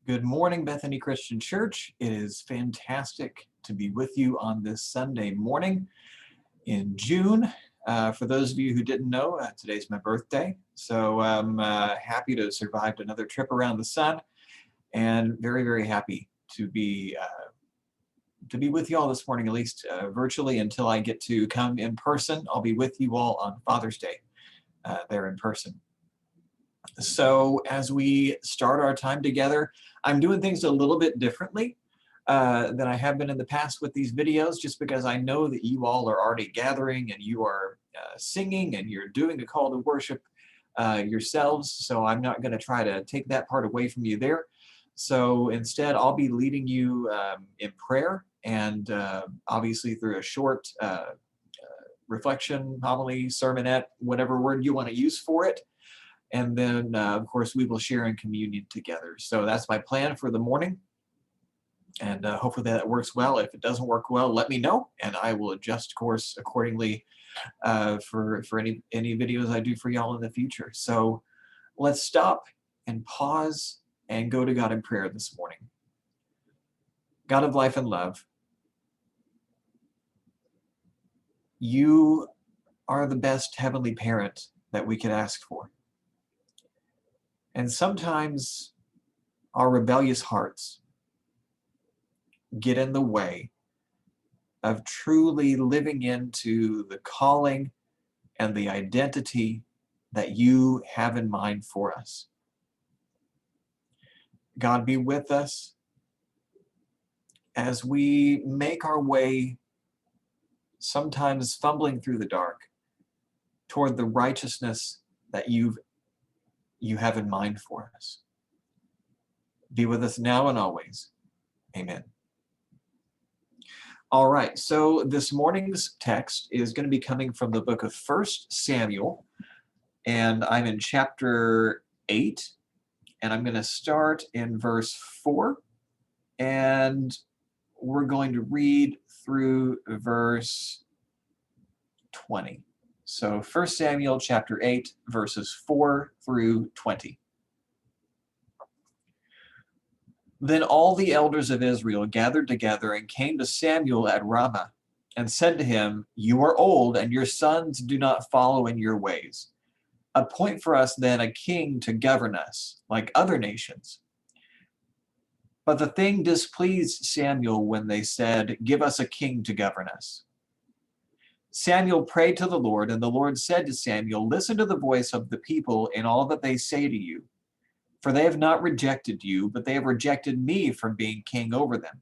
Good morning, Bethany Christian Church. It is fantastic to be with you on this Sunday morning in June. For those of you who didn't know, today's my birthday, so I'm happy to have survived another trip around the sun, and very, very happy to be with you all this morning, at least virtually, until I get to come in person. I'll be with you all on Father's Day there in person. So as we start our time together, I'm doing things a little bit differently than I have been in the past with these videos, just because I know that you all are already gathering and you are singing and you're doing a call to worship yourselves. So I'm not going to try to take that part away from you there. So instead, I'll be leading you in prayer and obviously through a short reflection, homily, sermonette, whatever word you want to use for it. And then, of course, we will share in communion together. So that's my plan for the morning. And hopefully that works well. If it doesn't work well, let me know, and I will adjust course accordingly for any videos I do for y'all in the future. So let's stop and pause and go to God in prayer this morning. God of life and love, you are the best heavenly parent that we could ask for. And sometimes our rebellious hearts get in the way of truly living into the calling and the identity that you have in mind for us. God, be with us as we make our way, sometimes fumbling through the dark, toward the righteousness that you have in mind for us. Be with us now and always. Amen. All right, so this morning's text is going to be coming from the book of 1 Samuel, and I'm in chapter 8, and I'm going to start in verse 4, and we're going to read through verse 20. So 1 Samuel chapter 8, verses 4 through 20. Then all the elders of Israel gathered together and came to Samuel at Ramah and said to him, "You are old, and your sons do not follow in your ways. Appoint for us then a king to govern us, like other nations." But the thing displeased Samuel when they said, "Give us a king to govern us." Samuel prayed to the Lord, and the Lord said to Samuel, "Listen to the voice of the people in all that they say to you. For they have not rejected you, but they have rejected me from being king over them.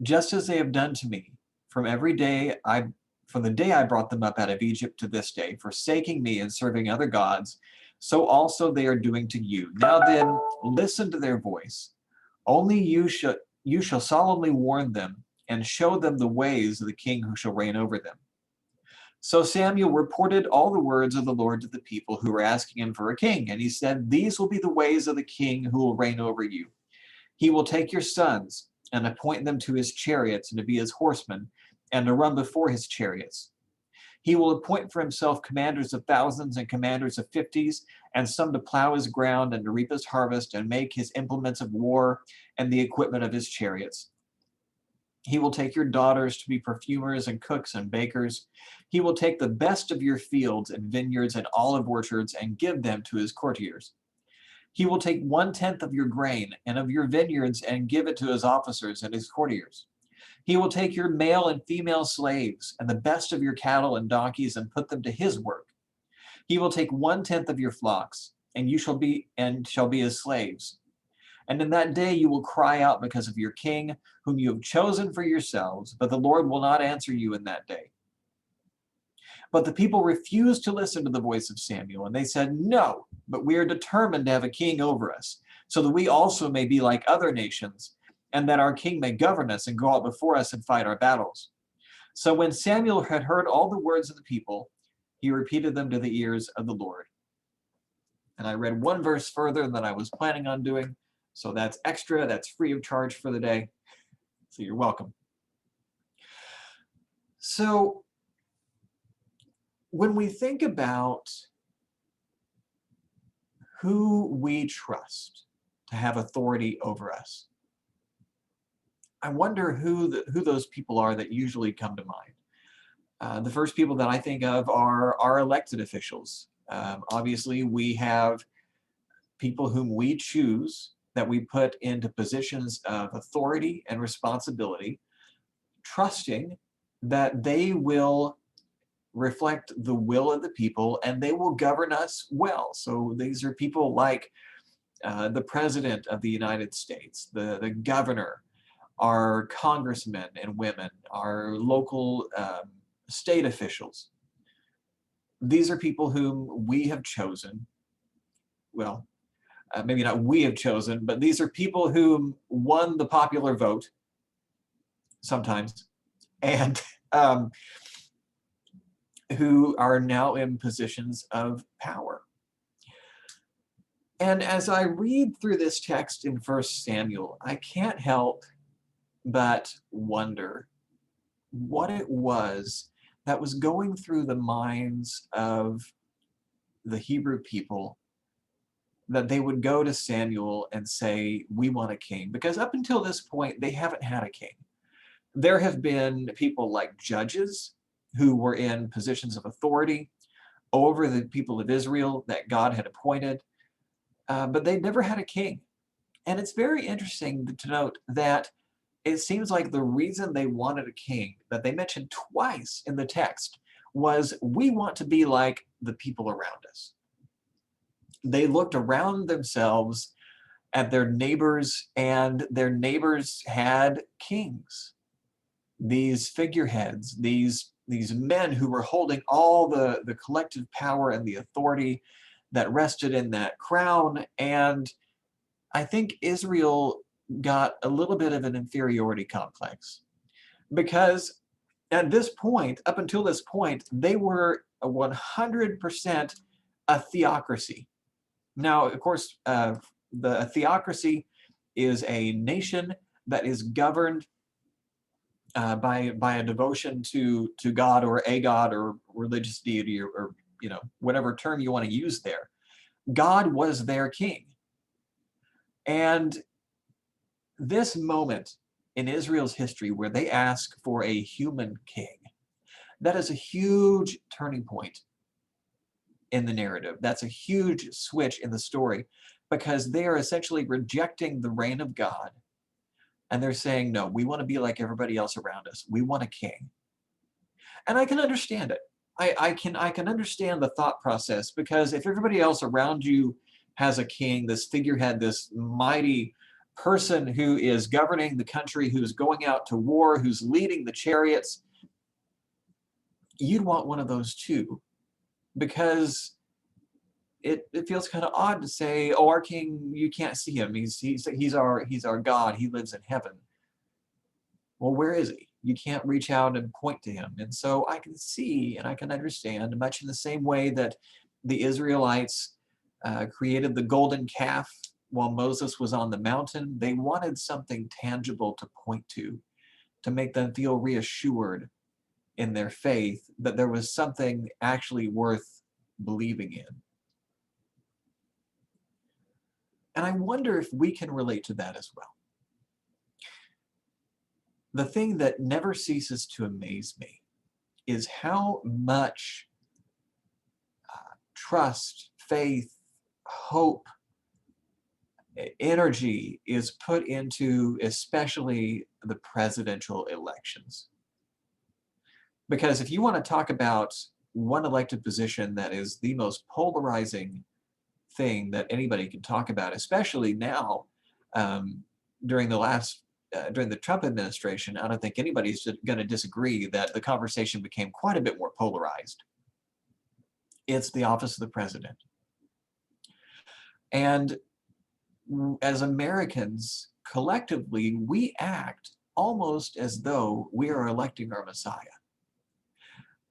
Just as they have done to me from the day I brought them up out of Egypt to this day, forsaking me and serving other gods, so also they are doing to you. Now then, listen to their voice. Only you shall solemnly warn them and show them the ways of the king who shall reign over them." So Samuel reported all the words of the Lord to the people who were asking him for a king. And he said, "These will be the ways of the king who will reign over you. He will take your sons and appoint them to his chariots and to be his horsemen and to run before his chariots. He will appoint for himself commanders of thousands and commanders of fifties, and some to plow his ground and to reap his harvest and make his implements of war and the equipment of his chariots. He will take your daughters to be perfumers and cooks and bakers. He will take the best of your fields and vineyards and olive orchards and give them to his courtiers. He will take 1/10 of your grain and of your vineyards and give it to his officers and his courtiers. He will take your male and female slaves and the best of your cattle and donkeys and put them to his work. He will take 1/10 of your flocks, and you shall be his slaves. And in that day you will cry out because of your king, whom you have chosen for yourselves, but the Lord will not answer you in that day." But the people refused to listen to the voice of Samuel, and they said, "No, but we are determined to have a king over us, so that we also may be like other nations, and that our king may govern us and go out before us and fight our battles." So when Samuel had heard all the words of the people, he repeated them to the ears of the Lord. And I read one verse further than I was planning on doing, so that's extra, that's free of charge for the day. So you're welcome. So when we think about who we trust to have authority over us. I wonder who those people are that usually come to mind. The first people that I think of are our elected officials. Obviously, we have people whom we choose that we put into positions of authority and responsibility, trusting that they will reflect the will of the people and they will govern us well. So these are people like the President of the United States, the governor, our congressmen and women, our local state officials. These are people whom we have chosen. Well, maybe not we have chosen, but these are people who won the popular vote sometimes, and who are now in positions of power. And as I read through this text in 1 Samuel, I can't help but wonder what it was that was going through the minds of the Hebrew people that they would go to Samuel and say, we want a king. Because up until this point, they haven't had a king. There have been people like judges who were in positions of authority over the people of Israel that God had appointed, but they never had a king. And it's very interesting to note that it seems like the reason they wanted a king that they mentioned twice in the text was, we want to be like the people around us. They looked around themselves at their neighbors, and their neighbors had kings. These figureheads, these men who were holding all the collective power and the authority that rested in that crown. And I think Israel got a little bit of an inferiority complex, because at this point, up until this point, they were 100% a theocracy. Now, of course, the theocracy is a nation that is governed by a devotion to God or a God or religious deity, or whatever term you want to use there. God was their king. And this moment in Israel's history where they ask for a human king, that is a huge turning point in the narrative. That's a huge switch in the story, because they are essentially rejecting the reign of God. And they're saying, no, we want to be like everybody else around us. We want a king. And I can understand it. I can understand the thought process, because if everybody else around you has a king, this figurehead, this mighty person who is governing the country, who's going out to war, who's leading the chariots, you'd want one of those too, because it feels kind of odd to say, oh, our king, you can't see him. He's our God. He lives in heaven. Well, where is he? You can't reach out and point to him. And so I can see and I can understand, much in the same way that the Israelites created the golden calf while Moses was on the mountain. They wanted something tangible to point to make them feel reassured in their faith that there was something actually worth believing in. And I wonder if we can relate to that as well. The thing that never ceases to amaze me is how much trust, faith, hope, energy is put into especially the presidential elections. Because if you want to talk about one elected position that is the most polarizing thing that anybody can talk about, especially now during the Trump administration, I don't think anybody's going to disagree that the conversation became quite a bit more polarized. It's the office of the president. And as Americans, collectively, we act almost as though we are electing our Messiah.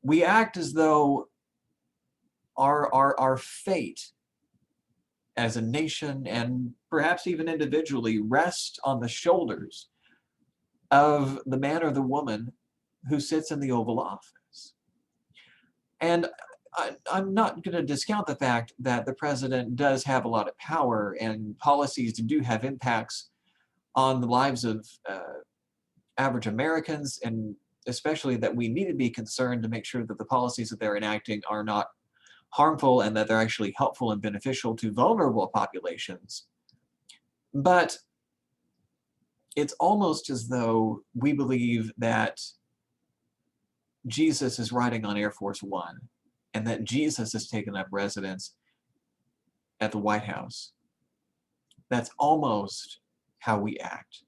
We act as though our fate as a nation, and perhaps even individually, rest on the shoulders of the man or the woman who sits in the Oval Office. And I'm not going to discount the fact that the president does have a lot of power and policies do have impacts on the lives of average Americans, and especially that we need to be concerned to make sure that the policies that they're enacting are not harmful and that they're actually helpful and beneficial to vulnerable populations. But it's almost as though we believe that Jesus is riding on Air Force One and that Jesus has taken up residence at the White House. That's almost how we act.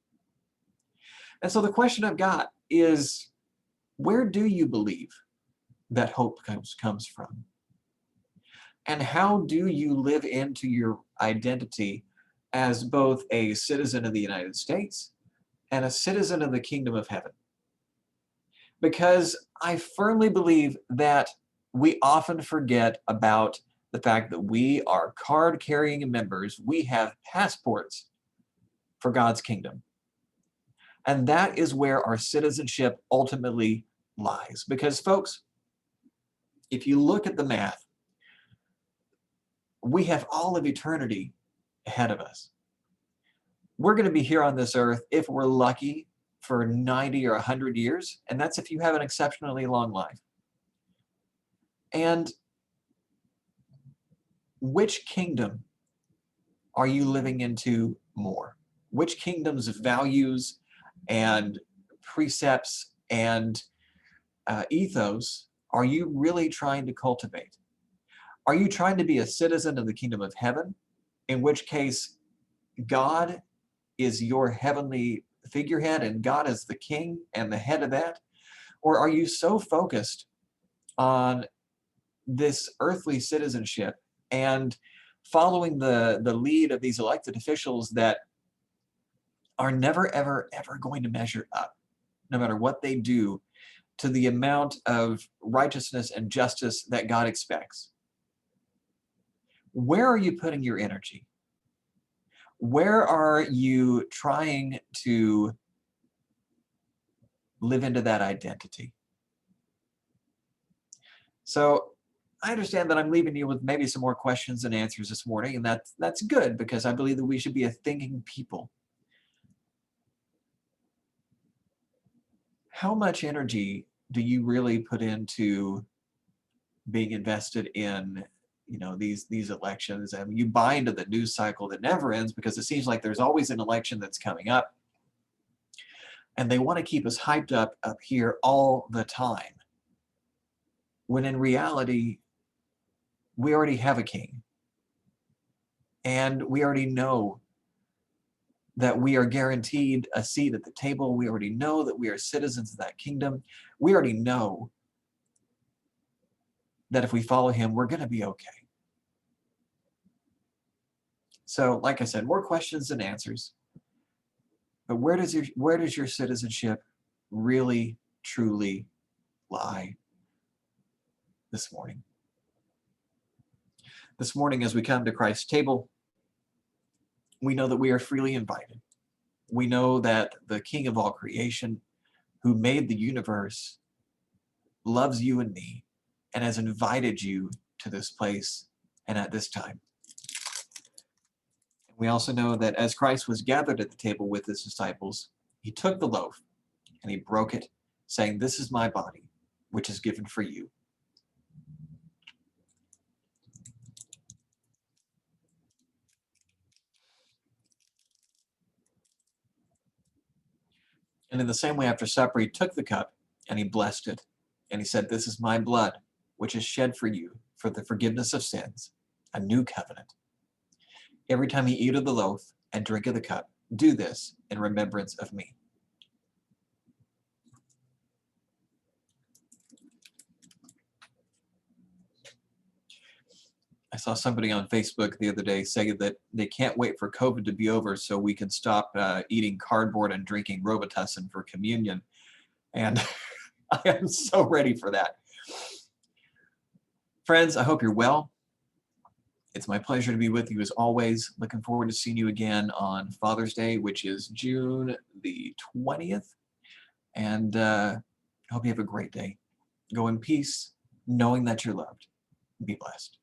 And so the question I've got is, where do you believe that hope comes from? And how do you live into your identity as both a citizen of the United States and a citizen of the kingdom of heaven? Because I firmly believe that we often forget about the fact that we are card-carrying members. We have passports for God's kingdom. And that is where our citizenship ultimately lies. Because, folks, if you look at the math, we have all of eternity ahead of us. We're going to be here on this earth, if we're lucky, for 90 or 100 years, and that's if you have an exceptionally long life. And which kingdom are you living into more? Which kingdom's values and precepts and ethos are you really trying to cultivate? Are you trying to be a citizen of the kingdom of heaven, in which case God is your heavenly figurehead and God is the king and the head of that? Or are you so focused on this earthly citizenship and following the lead of these elected officials that are never, ever, ever going to measure up, no matter what they do, to the amount of righteousness and justice that God expects? Where are you putting your energy? Where are you trying to live into that identity? So I understand that I'm leaving you with maybe some more questions and answers this morning, and that's good, because I believe that we should be a thinking people. How much energy do you really put into being invested in, these elections? And you buy into the news cycle that never ends, because it seems like there's always an election that's coming up, and they want to keep us hyped up here all the time, when in reality we already have a king, and we already know that we are guaranteed a seat at the table. We already know that we are citizens of that kingdom. We already know that if we follow him, we're going to be okay. So, like I said, more questions than answers. But where does your citizenship really, truly lie this morning? This morning, as we come to Christ's table, we know that we are freely invited. We know that the King of all creation, who made the universe, loves you and me and has invited you to this place and at this time. We also know that as Christ was gathered at the table with his disciples, he took the loaf and he broke it, saying, "This is my body, which is given for you." And in the same way, after supper, he took the cup and he blessed it. And he said, "This is my blood, which is shed for you for the forgiveness of sins, a new covenant. Every time you eat of the loaf and drink of the cup, do this in remembrance of me." I saw somebody on Facebook the other day say that they can't wait for COVID to be over so we can stop eating cardboard and drinking Robitussin for communion. And I am so ready for that. Friends, I hope you're well. It's my pleasure to be with you as always. Looking forward to seeing you again on Father's Day, which is June the 20th. And I hope you have a great day. Go in peace, knowing that you're loved. Be blessed.